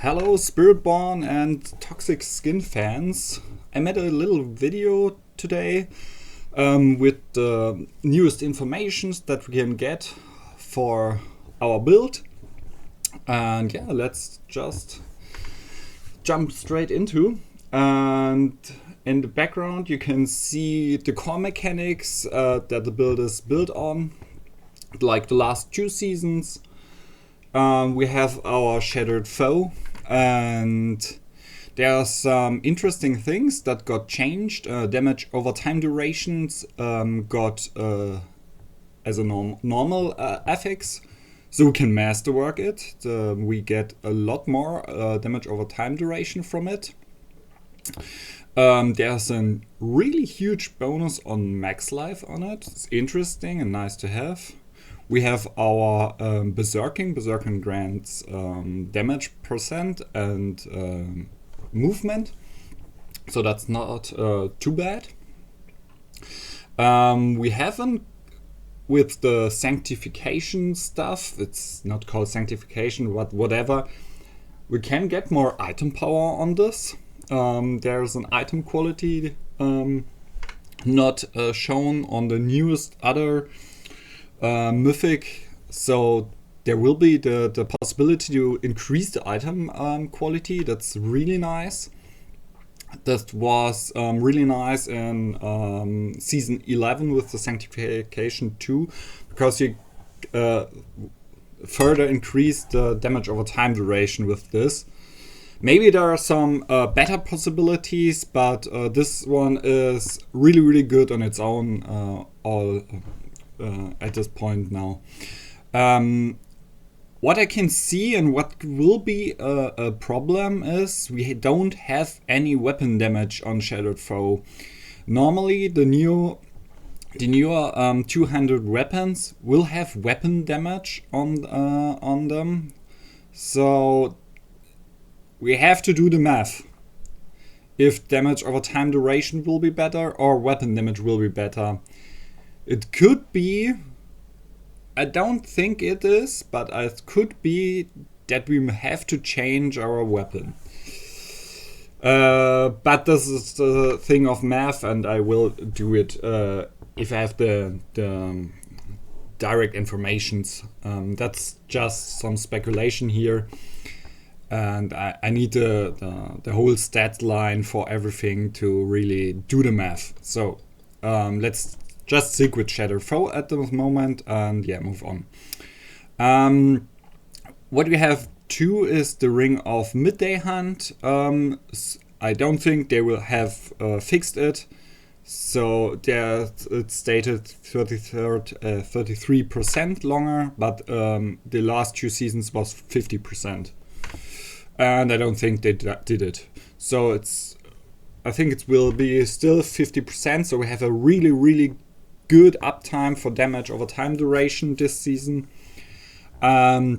Hello Spiritborn and Toxic Skin fans. I made a little video today with the newest informations that we can get for our build. And yeah, let's just jump straight into. And in the background you can see the core mechanics that the build is built on, like the last 2 seasons. We have our Shattered Foe, and there are some interesting things that got changed. Damage over time durations got as a normal affix, so we can masterwork it. We get a lot more damage over time duration from it. There's a really huge bonus on max life on it. It's interesting and nice to have. We have our Berserking. Berserking grants damage percent and movement, so that's not too bad. We haven't, with the sanctification stuff, it's not called sanctification, but whatever, we can get more item power on this. There's an item quality not shown on the newest other mythic, so there will be the possibility to increase the item quality. That's really nice. That was really nice in season 11 with the sanctification 2, because you further increase the damage over time duration with this. Maybe there are some better possibilities, but this one is really good on its own at this point now. What I can see and what will be a problem is we don't have any weapon damage on Shattered Foe. Normally the newer two-handed weapons will have weapon damage on them, so we have to do the math. If damage over time duration will be better or weapon damage will be better. It could be, I don't think it is, but it could be that we have to change our weapon. But this is the thing of math, and I will do it if I have the direct informations. That's just some speculation here, and I need the whole stat line for everything to really do the math. So let's just stick with Shattered Foe at the moment and yeah, move on. What we have too is the Ring of Midday Hunt. I don't think they will have fixed it. So there it's stated 33% longer, but the last 2 seasons was 50%. And I don't think they did it. So I think it will be still 50%. So we have a really good uptime for damage over time duration this season. The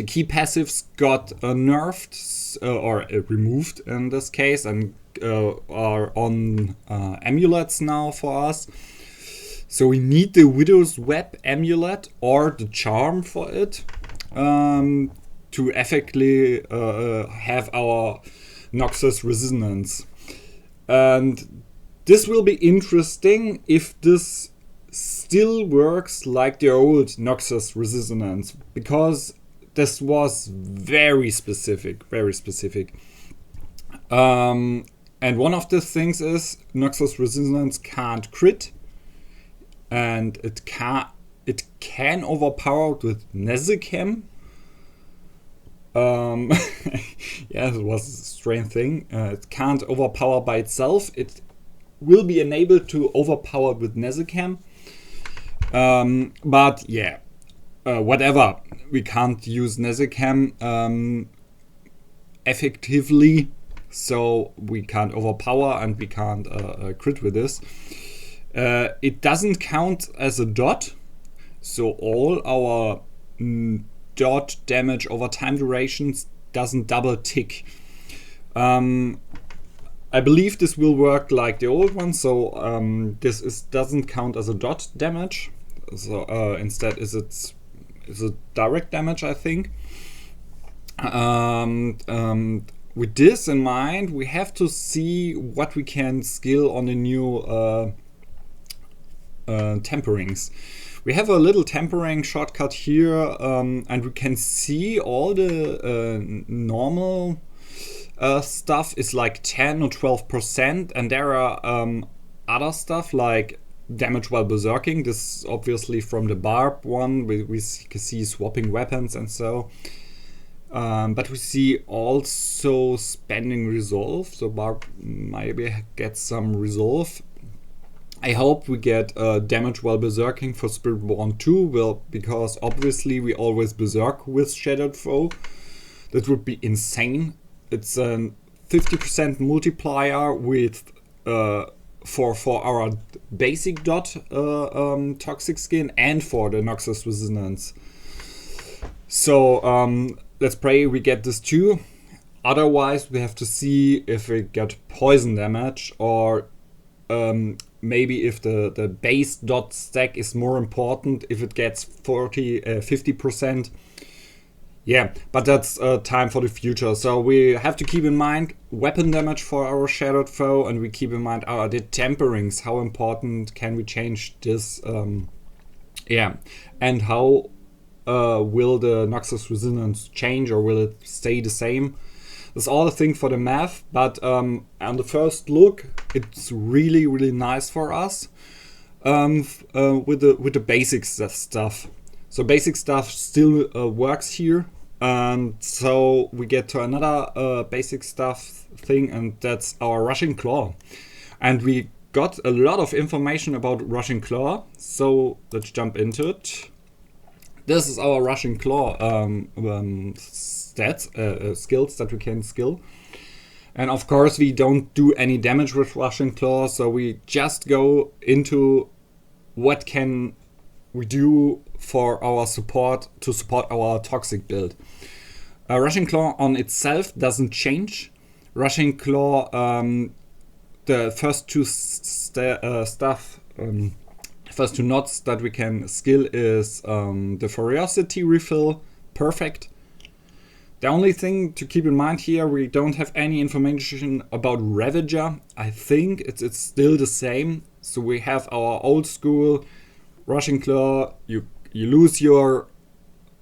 key passives got nerfed or removed in this case, and are on amulets now for us. So we need the Widow's Web amulet or the charm for it to effectively have our Noxus resonance. And this will be interesting if this still works like the old Noxus resonance, because this was very specific. And one of the things is Noxus resonance can't crit, and it can overpower with Nezichem. Yeah, it was a strange thing. It can't overpower by itself. It will be enabled to overpower with Nezichem. But yeah, whatever. We can't use Nezichem effectively, so we can't overpower and we can't crit with this. It doesn't count as a dot, so all our dot damage over time durations doesn't double tick. I believe this will work like the old one, so this doesn't count as a dot damage. So instead is a direct damage, I think. With this in mind, we have to see what we can skill on the new temperings. We have a little tempering shortcut here, and we can see all the normal stuff is like 10 or 12%, and there are other stuff like damage while berserking. This is obviously from the barb one. We can see swapping weapons and so. But we see also spending resolve, so barb maybe get some resolve. I hope we get damage while berserking for Spiritborn 2, well, because obviously we always berserk with Shattered Foe. That would be insane. It's a 50% multiplier with for our basic dot toxic skin and for the Noxus resistance. So let's pray we get this too. Otherwise, we have to see if we get poison damage, or maybe if the base dot stack is more important, if it gets 50%. Yeah, but that's time for the future. So we have to keep in mind weapon damage for our Shattered Foe, and we keep in mind the temperings. How important can we change this? Yeah, and how will the Noxus resistance change, or will it stay the same? That's all a thing for the math, but on the first look, it's really, really nice for us with the basic stuff. So basic stuff still works here, and so we get to another basic stuff thing, and that's our Rushing Claw. And we got a lot of information about Rushing Claw, so let's jump into it. This is our Rushing Claw stats, skills that we can skill. And of course we don't do any damage with Rushing Claw, so we just go into what can we do for our support, to support our toxic build. Rushing Claw on itself doesn't change. Rushing Claw, the first two first two knots that we can skill is the Ferocity refill, perfect. The only thing to keep in mind here, we don't have any information about Ravager. I think it's still the same. So we have our old school Rushing Claw, you lose your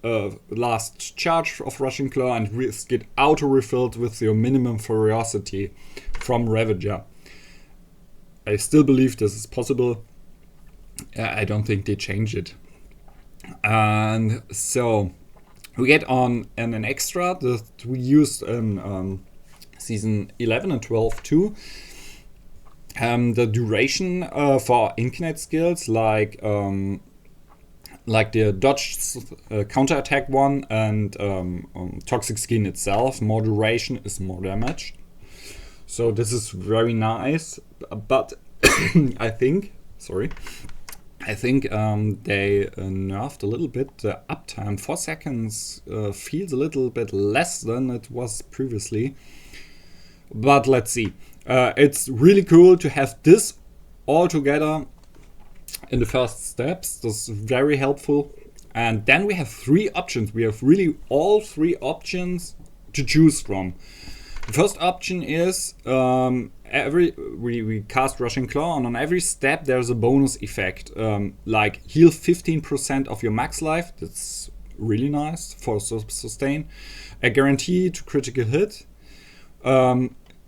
last charge of Rushing Claw and get auto refilled with your minimum ferocity from Ravager. I still believe this is possible. I don't think they change it. And so we get on an extra that we used in season 11 and 12 too. The duration for infinite skills like the dodge counterattack one and toxic skin itself, more duration is more damage. So this is very nice, but I think they nerfed a little bit the uptime. 4 seconds feels a little bit less than it was previously. But let's see. It's really cool to have this all together in the first steps. That's very helpful. And then we have 3 options. We have really all 3 options to choose from. The first option is we cast Rushing Claw, and on every step there's a bonus effect, like heal 15% of your max life. That's really nice for sustain. A guarantee to critical hit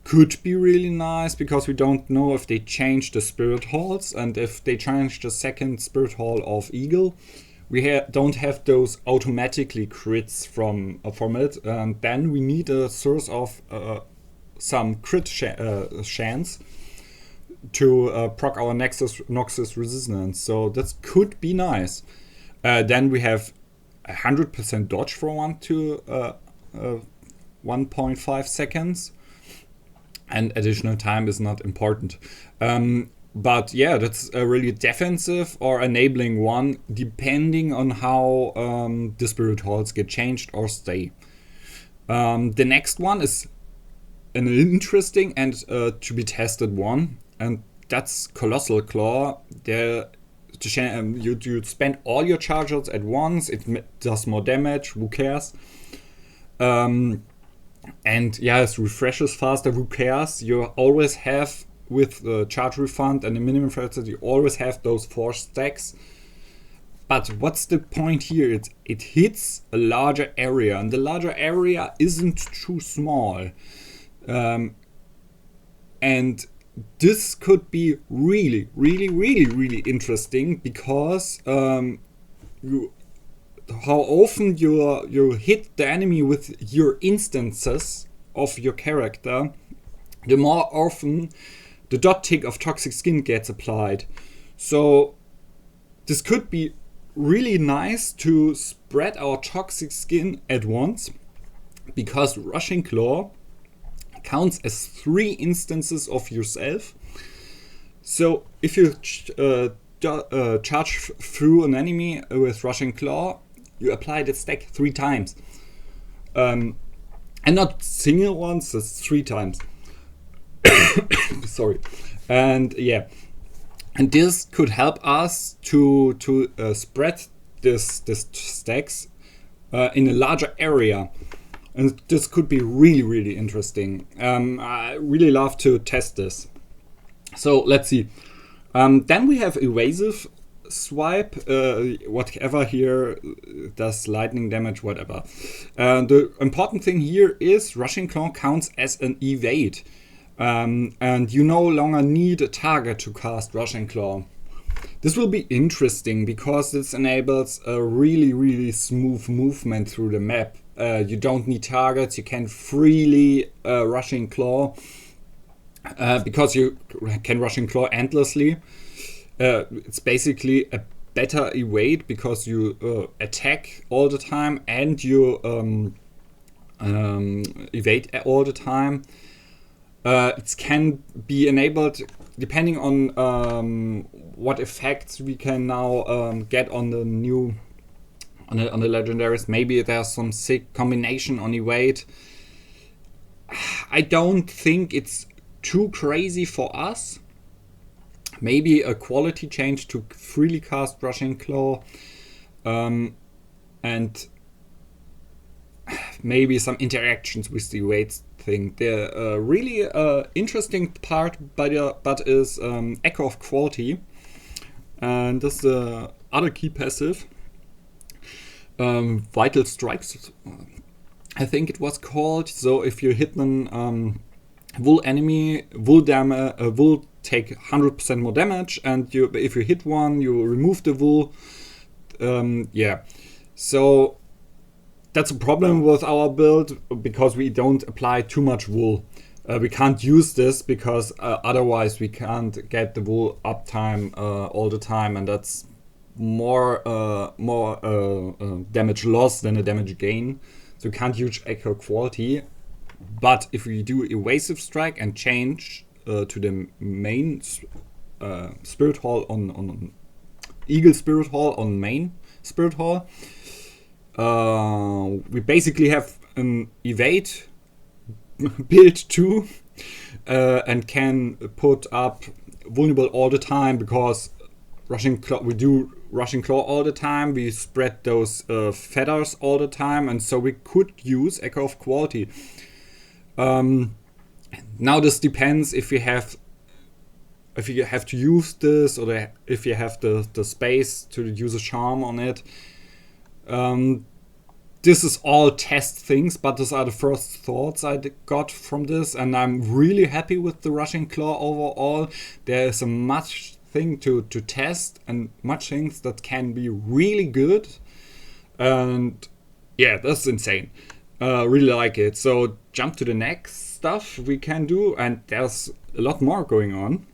could be really nice, because we don't know if they change the Spirit Halls, and if they change the second Spirit Hall of Eagle, we don't have those automatically crits from it, and then we need a source of some crit chance to proc our Noxus resistance. So that could be nice. Then we have 100% dodge for 1 to 1.5 seconds, and additional time is not important. But yeah, that's a really defensive or enabling one, depending on how the Spirit Halls get changed or stay. The next one is an interesting and to be tested one, and that's Colossal Claw. You spend all your charges at once, it does more damage, who cares? And yeah, it refreshes faster. Who cares? You always have, with the charge refund and the minimum threat, you always have those 4 stacks. But what's the point here? It hits a larger area, and the larger area isn't too small. And this could be really, really, really, really interesting, because how often you hit the enemy with your instances of your character, the more often the dot tick of Toxic Skin gets applied. So this could be really nice to spread our Toxic Skin at once, because Rushing Claw counts as 3 instances of yourself. So if you charge through an enemy with Rushing Claw, you apply the stack 3 times. And not single ones, that's 3 times. Sorry. And yeah. And this could help us to spread this stacks in a larger area. And this could be really, really interesting. I really love to test this. So let's see. Then we have Evasive Swipe, whatever here does lightning damage, whatever. The important thing here is Rushing Claw counts as an evade. And you no longer need a target to cast Rushing Claw. This will be interesting, because this enables a really, really smooth movement through the map. You don't need targets, you can freely Rushing Claw, because you can Rushing Claw endlessly. It's basically a better evade, because you attack all the time and you evade all the time. It can be enabled depending on what effects we can now get on the new on the legendaries. Maybe there's some sick combination on evade. I don't think it's too crazy for us. Maybe a quality change to freely cast Rushing Claw, and maybe some interactions with the evade thing. The really interesting part but is Echo of Quality, and that's the other key passive. Vital Strikes, I think it was called. So if you hit an Wool enemy, Wool take 100% more damage, and if you hit one, you remove the Wool. Yeah, so that's a problem with our build, because we don't apply too much Wool. We can't use this, because otherwise we can't get the Wool uptime all the time, and that's more damage loss than a damage gain. So we can't use Echo Quality. But if we do Evasive Strike and change to the main Spirit Hall on Eagle Spirit Hall on main Spirit Hall, we basically have an evade build too, and can put up vulnerable all the time, because Rushing Claw, we do Rushing Claw all the time, we spread those feathers all the time, and so we could use Echo of Quality. Now this depends if you have to use this, or if you have the space to use a charm on it. This is all test things, but those are the first thoughts I got from this, and I'm really happy with the Rushing Claw overall. There is a much thing to test, and much things that can be really good, and yeah, that's insane. Really like it. So jump to the next stuff we can do, and there's a lot more going on.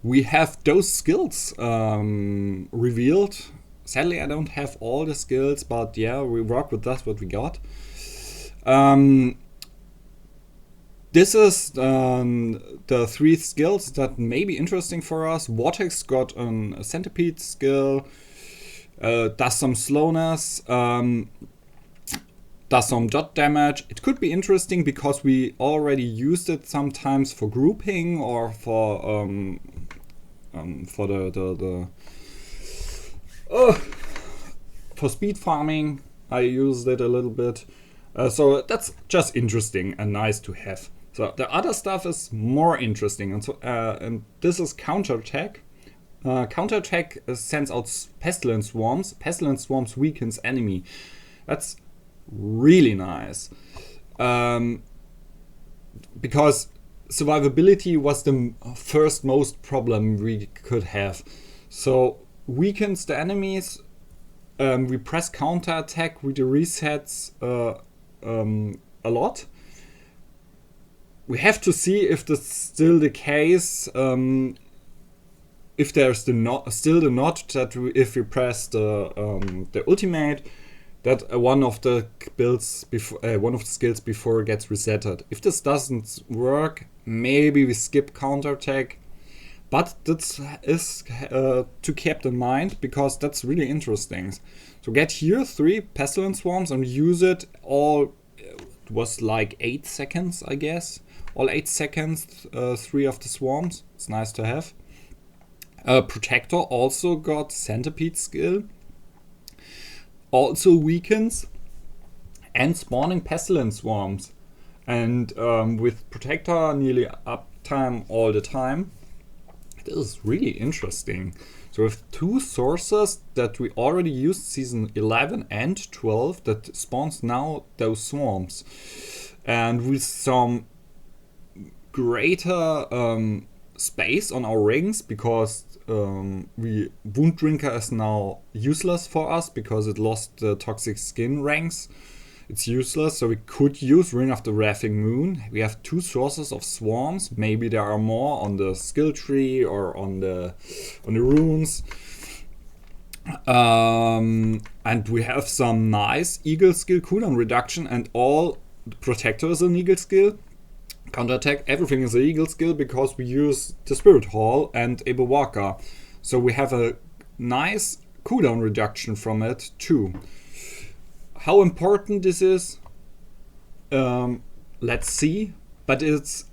We have those skills revealed. Sadly, I don't have all the skills, but yeah, we work with that what we got. This is the 3 skills that may be interesting for us. Vortex got a centipede skill, does some slowness, does some dot damage. It could be interesting because we already used it sometimes for grouping, or for for speed farming. I used it a little bit. So that's just interesting and nice to have. So the other stuff is more interesting, and this is counterattack. Counterattack sends out pestilence swarms. Pestilence swarms weakens enemy. That's really nice. Because survivability was the first most problem we could have. So weakens the enemies. We press counterattack with the resets a lot. We have to see if that's still the case. If there's still the nod that if we press the ultimate, that one of the builds before one of the skills before gets resetted. If this doesn't work, maybe we skip counterattack. But that is to keep in mind, because that's really interesting. So get here 3 pestilence swarms and use it all. It was like 8 seconds, I guess. All 8 seconds, 3 of the swarms. It's nice to have. Protector also got centipede skill. Also weakens. And spawning pestilence swarms. And with Protector nearly uptime all the time. This is really interesting. So we have 2 sources that we already used season 11 and 12 that spawns now those swarms. And with some greater space on our rings, because Wound Drinker is now useless for us because it lost the Toxic Skin ranks. It's useless, so we could use Ring of the Wrathing Moon. We have 2 sources of swarms. Maybe there are more on the skill tree or on the runes. And we have some nice Eagle skill cooldown reduction, and all Protector is an Eagle skill. Counterattack, everything is an Eagle skill because we use the Spirit Hall and Able Walker. So we have a nice cooldown reduction from it too. How important this is, let's see, but it's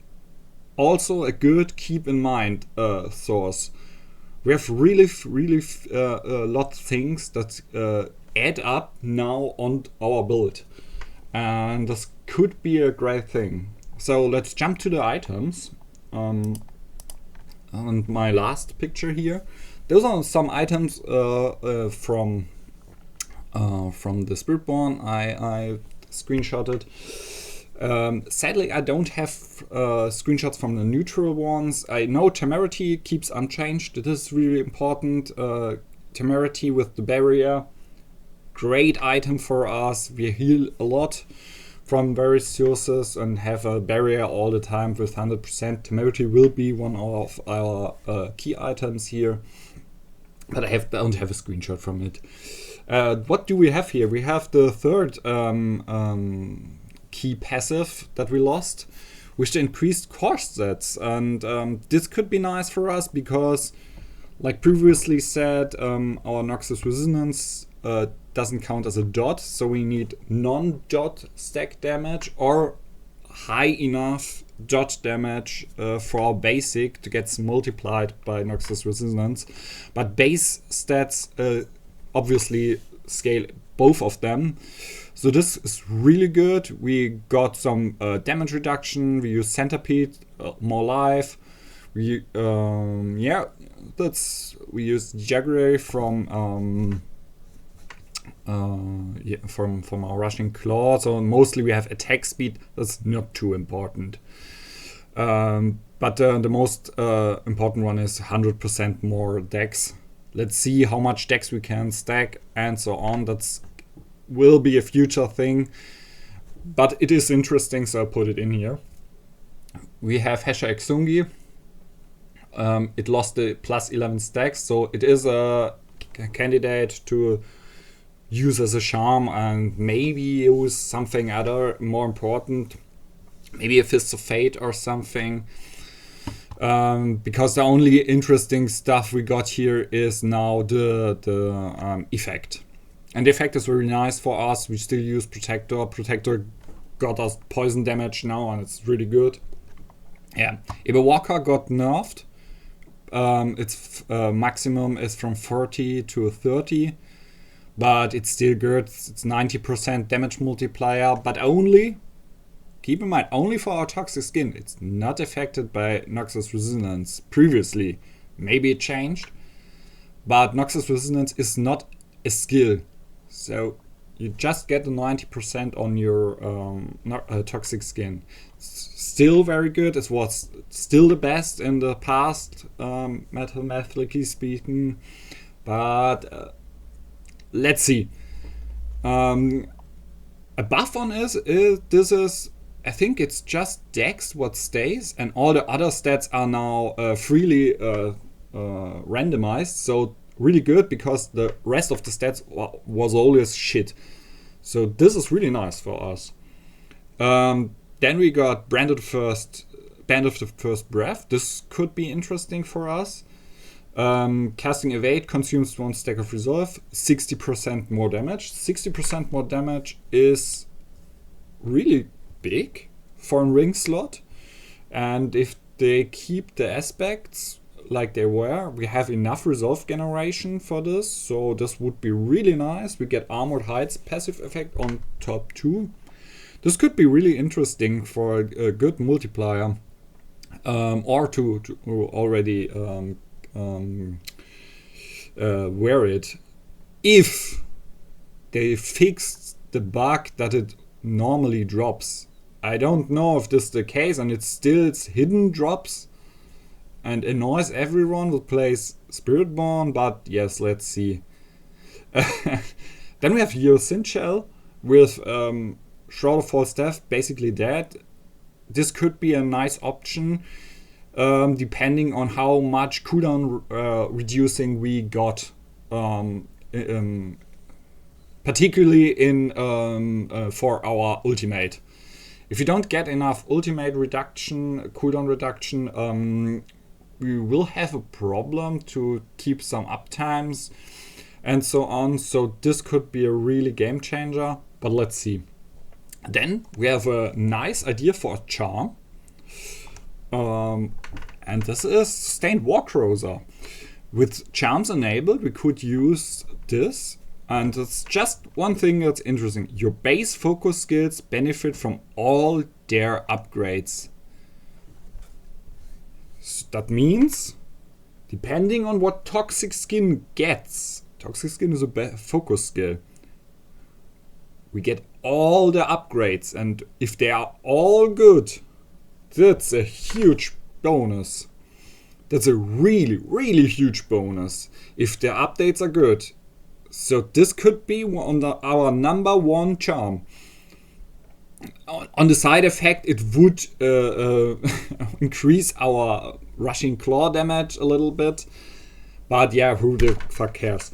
also a good keep in mind source. We have really a lot of things that add up now on our build, and this could be a great thing. So let's jump to the items. And my last picture here. Those are some items from the Spiritborn I screenshotted. Sadly, I don't have screenshots from the neutral ones. I know Temerity keeps unchanged. It is really important. Temerity with the barrier, great item for us. We heal a lot from various sources and have a barrier all the time with 100%. Temerity will be one of our key items here, but I don't have a screenshot from it. What do we have here? We have the third key passive that we lost, which increased cost sets, and this could be nice for us because, like previously said, our Noxus Resonance doesn't count as a dot, so we need non-dot stack damage or high enough dot damage for our basic to get multiplied by Noxus Resonance. But base stats obviously scale both of them. So this is really good. We got some damage reduction. We use Centipede, more life. We we use Jaguar from our Rushing Claw. So mostly we have attack speed. That's not too important. But the most important one is 100% more dex. Let's see how much dex we can stack and so on. That's will be a future thing, but it is interesting, so I'll put it in here. We have Hesha Exungi. It lost the plus 11 stacks, so it is a candidate to use as a charm and maybe use something other more important, maybe a Fist of Fate or something. Because the only interesting stuff we got here is now the effect. And the effect is very nice for us. We still use Protector. Protector got us poison damage now, and it's really good. Yeah, Able Walker got nerfed. Its maximum is from 40 to 30. but it's still good. It's 90% damage multiplier, but only, keep in mind, only for our Toxic Skin. It's not affected by Noxus Resonance previously. Maybe it changed, but Noxus Resonance is not a skill. So you just get the 90% on your Toxic Skin. Still very good. It was still the best in the past, mathematically speaking. But let's see. A buff on this is, I think it's just Dex what stays, and all the other stats are now freely randomized. So really good, because the rest of the stats was always shit. So this is really nice for us. Then we got Band of the First Breath. This could be interesting for us. Casting Evade consumes 1 stack of Resolve, 60% more damage. 60% more damage is really big for a ring slot. And if they keep the aspects like they were, we have enough Resolve generation for this. So this would be really nice. We get Armored Hide's passive effect on top 2. This could be really interesting for a good multiplier, or to already wear it, if they fixed the bug that it normally drops. I don't know if this is the case, and it's hidden drops and annoys everyone who plays Spiritborn, but yes, let's see. Then we have Yosinchel with Shroud of False Death, basically dead. This could be a nice option, depending on how much cooldown reducing we got, particularly in for our ultimate. If you don't get enough ultimate reduction, cooldown reduction, we will have a problem to keep some uptimes and so on. So this could be a really game changer, but let's see. Then we have a nice idea for a charm. And this is Sustained Warcroser. With charms enabled, we could use this. And it's just one thing that's interesting. Your base focus skills benefit from all their upgrades. So that means, depending on what Toxic Skin gets, Toxic Skin is a focus skill, we get all the upgrades. And if they are all good, that's a huge bonus. That's a really, really huge bonus if the updates are good. So this could be our number 1 charm. On the side effect, it would increase our rushing claw damage a little bit. But yeah, who the fuck cares?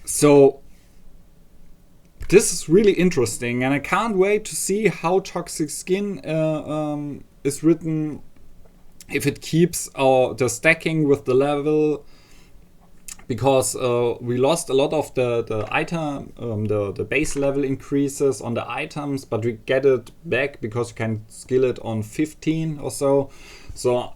So this is really interesting, and I can't wait to see how Toxic Skin is written, if it keeps the stacking with the level, because we lost a lot of the item, the base level increases on the items, but we get it back because you can skill it on 15 or so. So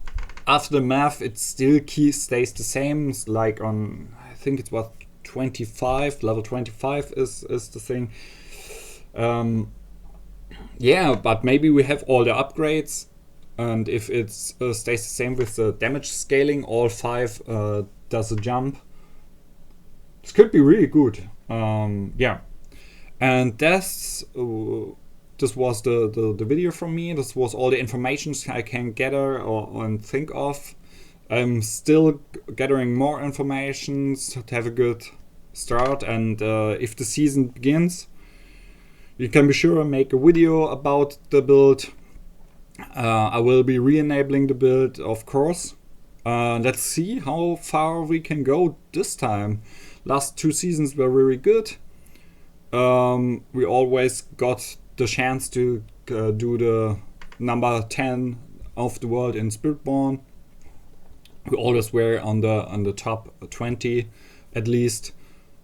after the math, it still stays the same, like on, I think it's what, 25, level 25 is the thing. Yeah, but maybe we have all the upgrades, and if it stays the same with the damage scaling, all 5 does a jump. This could be really good. Yeah, and this was the video from me. This was all the information I can gather and think of. I'm still gathering more information to have a good start, and if the season begins, you can be sure I make a video about the build. I will be re-enabling the build, of course. Let's see how far we can go this time. Last 2 seasons were very good. We always got the chance to do the number 10 of the world in Spiritborn. We always were on the top 20 at least.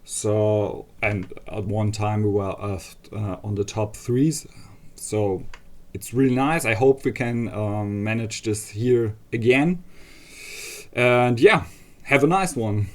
So, and at one time we were on the top 3s. So it's really nice. I hope we can manage this here again. And yeah, have a nice one.